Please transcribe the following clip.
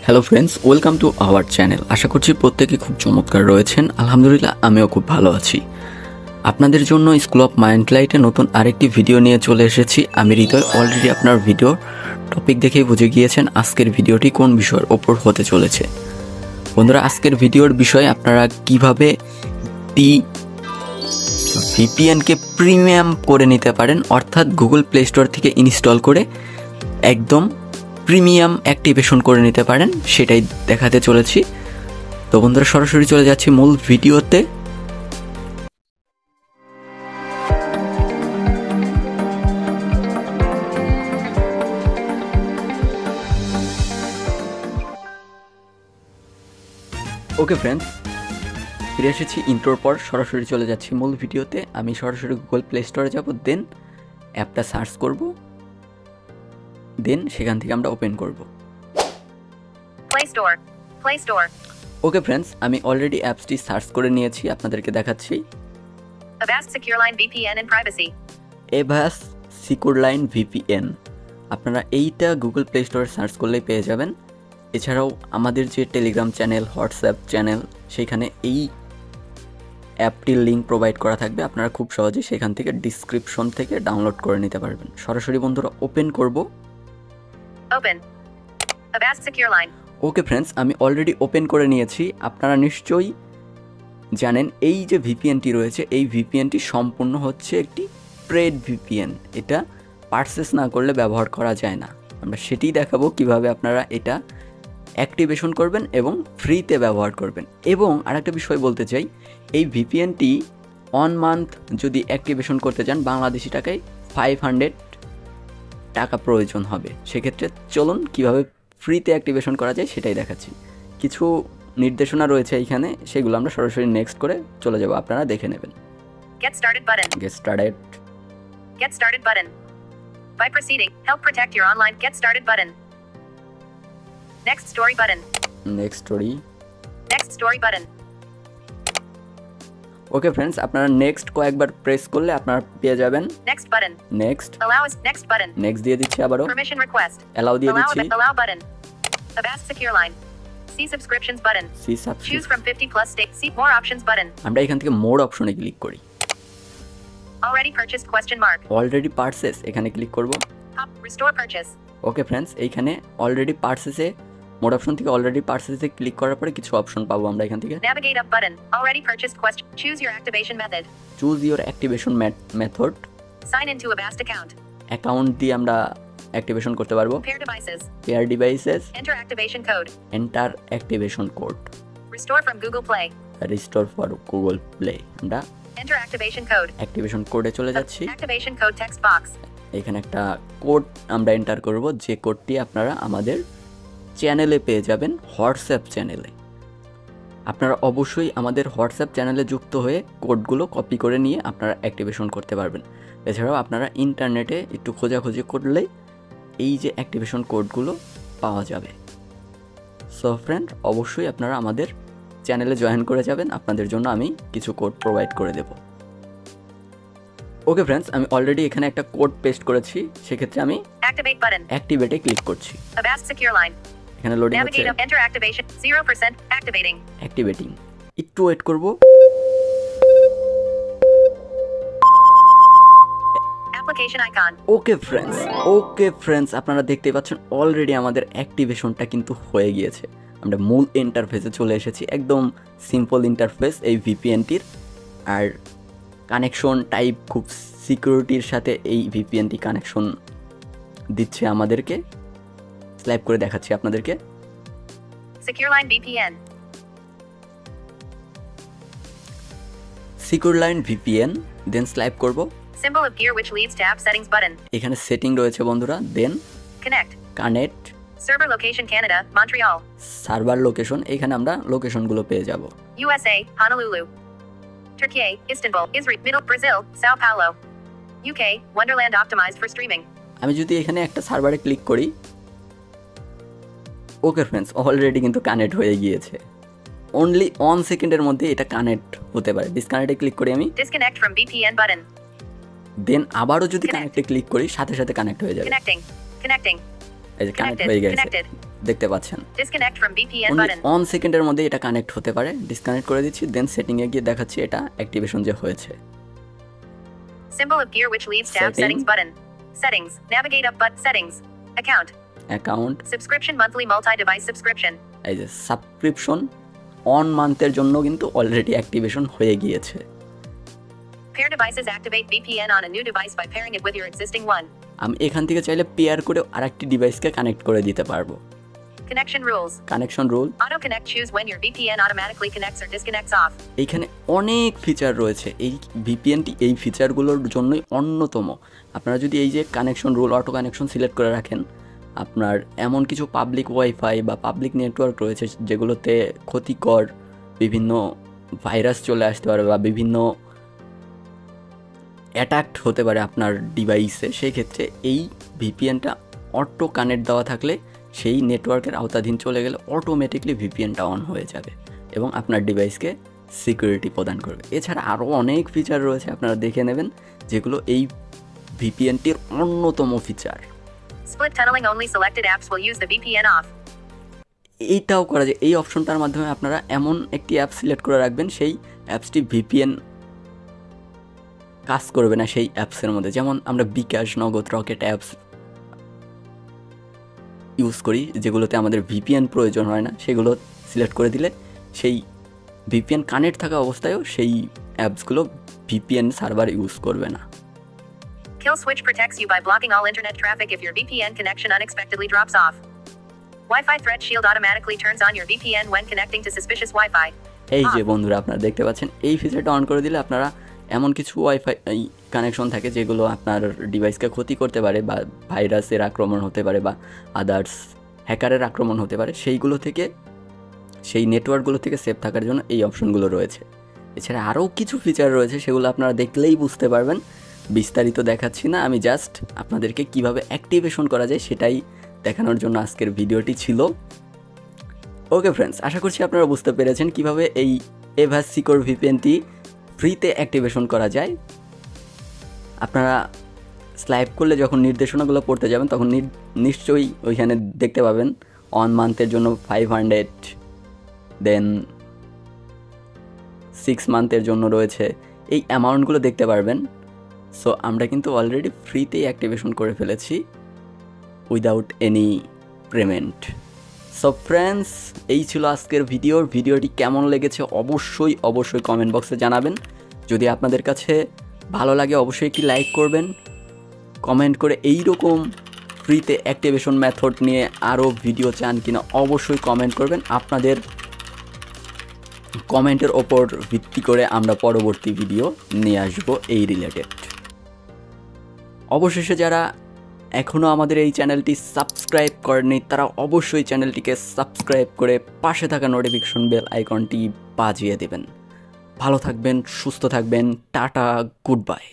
Hello friends, welcome to our channel. আশা করছি প্রত্যেকে খুব চমৎকার রয়েছেন। আলহামদুলিল্লাহ, আমিও খুব ভালো আছি। আপনাদের জন্য স্কুল অফ মাইন্ডলাইটে নতুন আরেকটি ভিডিও নিয়ে চলে এসেছি। আমি হৃদয়। অলরেডি আপনার ভিডিও টপিক দেখেই বুঝে গিয়েছেন আজকের ভিডিওটি কোন বিষয়ের ওপর হতে চলেছে। বন্ধুরা, আজকের ভিডিওর বিষয়ে আপনারা কিভাবে ভিপিএনকে প্রিমিয়াম করে নিতে পারেন, অর্থাৎ গুগল প্লে স্টোর থেকে ইনস্টল করে একদম প্রিমিয়াম অ্যাক্টিভেশন করে নিতে পারেন, সেটাই দেখাতে চলেছি। তো বন্ধুরা, সরাসরি চলে যাচ্ছি মূল ভিডিওতে। ওকে ফ্রেন্ডস, ফিরে এসেছি ইন্ট্রোর পর। সরাসরি চলে যাচ্ছি মূল ভিডিওতে। আমি সরাসরি গুগল প্লে স্টোরে যাব, দেন অ্যাপটা সার্চ করব, দেন সেখান থেকে আমরা ওপেন করব। Play store. ওকে ফ্রেন্ডস, আমি অলরেডি অ্যাপসটি সার্চ করে নিয়েছি, আপনাদেরকে দেখাচ্ছি। Avast Secure Line VPN and Privacy. Avast Secure Line VPN, আপনারা এইটা গুগল প্লে স্টোরে সার্চ করলেই পেয়ে যাবেন। এছাড়াও আমাদের যে টেলিগ্রাম চ্যানেল, হোয়াটসঅ্যাপ চ্যানেল, সেইখানে এই অ্যাপটির লিঙ্ক প্রোভাইড করা থাকবে। আপনারা খুব সহজেই সেখান থেকে ডিসক্রিপশন থেকে ডাউনলোড করে নিতে পারবেন। সরাসরি বন্ধুরা ওপেন করব। Open. Avast Secure Line. Okay friends, আমি অলরেডি ওপেন করে নিয়েছি। আপনারা নিশ্চয়ই জানেন এই যে ভিপিএনটি রয়েছে, এই ভিপিএনটি সম্পূর্ণ হচ্ছে একটি পেইড ভিপিএন। এটা পারচেস না করলে ব্যবহার করা যায় না। আমরা সেটাই দেখাবো কিভাবে আপনারা এটা অ্যাক্টিভেশন করবেন এবং ফ্রিতে ব্যবহার করবেন। এবং আরেকটা বিষয় বলতে চাই, এই ভিপিএনটি 1 মান্থ যদি অ্যাক্টিভেশন করতে চান, বাংলাদেশি টাকায় 500 টাকা প্রয়োজন হবে। সেক্ষেত্রে চলুন কিভাবে ফ্রিতে অ্যাক্টিভেশন করা যায় সেটাই দেখাচ্ছি। কিছু নির্দেশনা রয়েছে এইখানে, সেগুলো আমরা সরাসরি নেক্সট করে চলে যাব, আপনারা দেখে নেবেন। Get started button. Get started. Get started button. By proceeding, help protect your online. Get started button. Next story button. Next story. Next story button. Okay friends, আপনারা নেক্সট কয়েকবার প্রেস করলে আপনারা পেয়ে যাবেন Next button. Next. Allow us. Next button. Next দিয়ে দিচ্ছি, আবারও Permission request. Allow দিয়ে দিচ্ছি। Allow button. Avast Secure Line. See subscriptions button. See Choose subscribe. from 50 plus state. See more options button. আমরা এখান থেকে মোর অপশনে ক্লিক করি। Already purchased question mark. Already purchase, এখানে ক্লিক করব। Restore purchase. ওকে ফ্রেন্ডস, এইখানে অলরেডি পারচেসে, মোড অপশন থেকে already পারচেসে click করার পরে কিছু অপশন পাবো আমরা এখান থেকে। Navigate up button. Already purchased question. Choose your activation method. Choose your activation method. Sign into Avast account. Account দিয়ে আমরা অ্যাক্টিভেশন করতে পারবো। Pair devices. Pair devices. Enter activation code. Enter activation code. Restore from Google Play. Restore for Google play. আমরা Enter activation code. Activation কোডে চলে যাচ্ছি। Activation code text box. এখানে একটা কোড আমরা এন্টার করব, যে কোডটি আপনারা আমাদের চ্যানেলে পেয়ে যাবেন, হোয়াটসঅ্যাপ চ্যানেলে। আপনারা অবশ্যই আমাদের হোয়াটসঅ্যাপ চ্যানেলে যুক্ত হয়ে কোডগুলো কপি করে নিয়ে আপনারা অ্যাক্টিভেশন করতে পারবেন। এছাড়াও আপনারা ইন্টারনেটে একটু খোঁজাখুঁজি করলেই এই যে অ্যাক্টিভেশন কোডগুলো পাওয়া যাবে। সো ফ্রেন্ড, অবশ্যই আপনারা আমাদের চ্যানেলে জয়েন করে যাবেন, আপনাদের জন্য আমি কিছু কোড প্রোভাইড করে দেব। ওকে ফ্রেন্ডস, আমি অলরেডি এখানে একটা কোড পেস্ট করেছি, সেক্ষেত্রে আমি Activate button. অ্যাক্টিভেটে ক্লিক করছি। Avast Secure Line. এখানে লোডিং হচ্ছে। Navigate up. Enter activation. 0% activating. Activating, একটু ওয়েট করব। Application icon. ওকে ফ্রেন্ডস, আপনারা দেখতে পাচ্ছেন অলরেডি আমাদের অ্যাক্টিভেশনটা কিন্তু হয়ে গিয়েছে। আমরা মূল ইন্টারফেসে চলে এসেছি, একদম সিম্পল ইন্টারফেস এই ভিপিএনটির। আর কানেকশন টাইপ খুব সিকিউরিটির সাথে এই ভিপিএনটি কানেকশন দিচ্ছে আমাদেরকে। স্লাইপ করে দেখাচ্ছি আপনাদেরকে। Secure Line VPN. Secure Line VPN, then স্লাইপ করব। Symbol of gear which leads to app settings button. এখানে সেটিং রয়েছে বন্ধুরা, দেন Connect. Connect. Server location Canada, Montreal. Server location, এখানে আমরা লোকেশনগুলো পেয়ে যাব। USA, Honolulu. Turkey, Istanbul, Israel, Middle Brazil, Sao Paulo. UK, Wonderland optimized for streaming. আমি যদি এখানে একটা সার্ভারে ক্লিক করি, ওকে ফ্রেন্ডস, অলরেডি কিন্তু কানেক্ট হয়ে গিয়েছে। অনলি 1 সেকেন্ডের মধ্যে এটা কানেক্ট হতে পারে। ডিসকানেক্টে ক্লিক করি আমি, Disconnect from VPN button. দেন আবারও যদি কানেক্টে ক্লিক করি, সাথে সাথে কানেক্ট হয়ে যাবে। Connecting. এই যে কানেক্ট হয়ে গেছে। Connected. দেখতে পাচ্ছেন Disconnect from VPN only button. 1 সেকেন্ডের মধ্যে এটা কানেক্ট হতে পারে। ডিসকানেক্ট করে দিচ্ছি, দেন সেটিংয়ে গিয়ে দেখাচ্ছি এটা অ্যাক্টিভেশন যে হয়েছে। Symbol of gear which leads to app Setting. settings button. Settings. Navigate up but settings. Account. Account, Subscription monthly multi-device subscription. এই যে সাবস্ক্রিপশন অন মান্থের জন্য কিন্তু অলরেডি অ্যাক্টিভেশন হয়ে গিয়েছে। Pair devices activate VPN on a new device by pairing it with your existing one. আমি এখান থেকে চাইলে পেয়ার করে আরেকটি ডিভাইসকে কানেক্ট করে দিতে পারবো। Connection rules. Connection rule, Auto connect, choose when your VPN automatically connects or disconnects off. এইখানে অনেক ফিচার রয়েছে। এই ভিপিএনটি এই ফিচারগুলোর জন্যই অন্যতম। আপনারা যদি এই যে connection rule auto connection select করে রাখেন, আপনার এমন কিছু পাবলিক ওয়াইফাই বা পাবলিক নেটওয়ার্ক রয়েছে যেগুলোতে ক্ষতিকর বিভিন্ন ভাইরাস চলে আসতে পারে বা বিভিন্ন অ্যাটাক হতে পারে আপনার ডিভাইসে, সেই ক্ষেত্রে এই ভিপিএনটা অটো কানেক্ট দেওয়া থাকলে সেই নেটওয়ার্কের আওতাধীন চলে গেলে অটোমেটিকলি ভিপিএনটা অন হয়ে যাবে এবং আপনার ডিভাইসকে সিকিউরিটি প্রদান করবে। এছাড়া আরও অনেক ফিচার রয়েছে, আপনারা দেখে নেবেন, যেগুলো এই ভিপিএনটির অন্যতম feature. Split tunneling, only selected apps will use the VPN off. এইটাও করা যায়। এই অপশনটার মাধ্যমে আপনারা এমন একটি অ্যাপ সিলেক্ট করে রাখবেন, সেই অ্যাপসটি ভিপিএন কাজ করবে না সেই অ্যাপসের মধ্যে। যেমন আমরা বিকাশ, নগদ, রকেট অ্যাপস ইউজ করি, যেগুলোতে আমাদের ভিপিএন প্রয়োজন হয় না, সেগুলো সিলেক্ট করে দিলে সেই ভিপিএন কানেক্ট থাকা অবস্থায়ও সেই অ্যাপসগুলো ভিপিএন সার্ভার ইউজ করবে না। Kill switch protects you by blocking all internet traffic if your VPN connection unexpectedly drops off. Wi-Fi threat shield automatically turns on your VPN when connecting to suspicious Wi-Fi. এই যে বন্ধুরা আপনারা দেখতে পাচ্ছেন, এই ফিচারটা on করে দিলে আপনারা এমন কিছু ওয়াইফাই কানেকশন থাকে যেগুলো আপনার ডিভাইসকে ক্ষতি করতে পারে বা ভাইরাসের আক্রমণ হতে পারে বা আদার্স হ্যাকারের আক্রমণ হতে পারে, সেইগুলো থেকে, সেই নেটওয়ার্কগুলো থেকে সেফ থাকার জন্য এই অপশনগুলো রয়েছে। এছাড়া আরও কিছু ফিচার রয়েছে, সেগুলো আপনারা দেখলেই বুঝতে পারবেন। বিস্তারিত দেখাচ্ছি না, আমি জাস্ট আপনাদেরকে কিভাবে অ্যাক্টিভেশন করা যায় সেটাই দেখানোর জন্য আজকের ভিডিওটি ছিল। ওকে ফ্রেন্ডস, আশা করছি আপনারা বুঝতে পেরেছেন কিভাবে এই এভাস্ট সিকিউর ভিপিএনটি ফ্রিতে অ্যাক্টিভেশন করা যায়। আপনারা স্লাইপ করলে যখন নির্দেশনাগুলো পড়তে যাবেন তখন নিশ্চয়ই ওইখানে দেখতে পাবেন অন মান্থের জন্য 500, দেন 6 মান্থের জন্য রয়েছে, এই অ্যামাউন্টগুলো দেখতে পারবেন। সো আমরা কিন্তু অলরেডি ফ্রিতেই অ্যাক্টিভেশন করে ফেলেছি without any payment. So friends, এই ছিল আজকের ভিডিওটি কেমন লেগেছে অবশ্যই কমেন্ট বক্সে জানাবেন। যদি আপনাদের কাছে ভালো লাগে অবশ্যই একটি লাইক করবেন, কমেন্ট করে এই রকম ফ্রিতে অ্যাক্টিভেশন মেথড নিয়ে আরও ভিডিও চান কিনা অবশ্যই কমেন্ট করবেন। আপনাদের কমেন্টের ওপর ভিত্তি করে আমরা পরবর্তী ভিডিও নিয়ে আসবো এই রিলেটেড। অবশেষে যারা এখনও আমাদের এই চ্যানেলটি সাবস্ক্রাইব করেনি তারা অবশ্যই চ্যানেলটিকে সাবস্ক্রাইব করে পাশে থাকা নোটিফিকেশন বেল আইকনটি বাজিয়ে দেবেন। ভালো থাকবেন, সুস্থ থাকবেন, টাটা, গুড বাই।